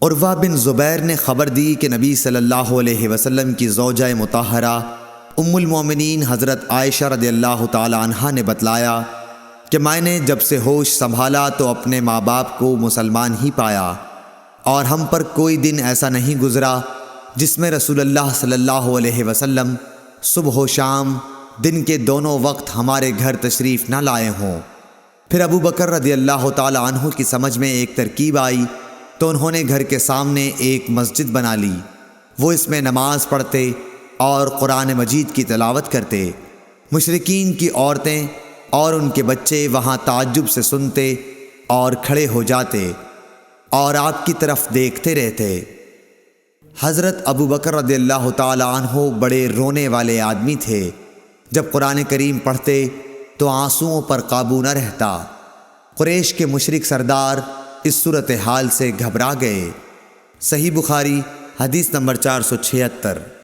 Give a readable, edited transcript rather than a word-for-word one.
عروہ بن زبیر نے خبر دی کہ نبی صلی اللہ علیہ وسلم کی زوجہ مطہرہ ام المومنین حضرت عائشہ رضی اللہ تعالی عنہا نے بتلایا کہ میں نے جب سے ہوش سنبھالا تو اپنے ماں باپ کو مسلمان ہی پایا، اور ہم پر کوئی دن ایسا نہیں گزرا جس میں رسول اللہ صلی اللہ علیہ وسلم صبح و شام دن کے دونوں وقت ہمارے گھر تشریف نہ لائے ہوں۔ پھر ابو بکر رضی اللہ تعالی عنہ کی سمجھ میں ایک ترکیب آئی تو انہوں نے گھر کے سامنے ایک مسجد بنا لی، وہ اس میں نماز پڑھتے اور قرآن مجید کی تلاوت کرتے۔ مشرکین کی عورتیں اور ان کے بچے وہاں تعجب سے سنتے اور کھڑے ہو جاتے اور آپ کی طرف دیکھتے رہتے۔ حضرت ابو بکر رضی اللہ تعالی عنہ بڑے رونے والے آدمی تھے، جب قرآن کریم پڑھتے تو آنسوؤں پر قابو نہ رہتا۔ قریش کے مشرک سردار اس صورتحال سے گھبرا گئے۔ صحیح بخاری حدیث نمبر 476۔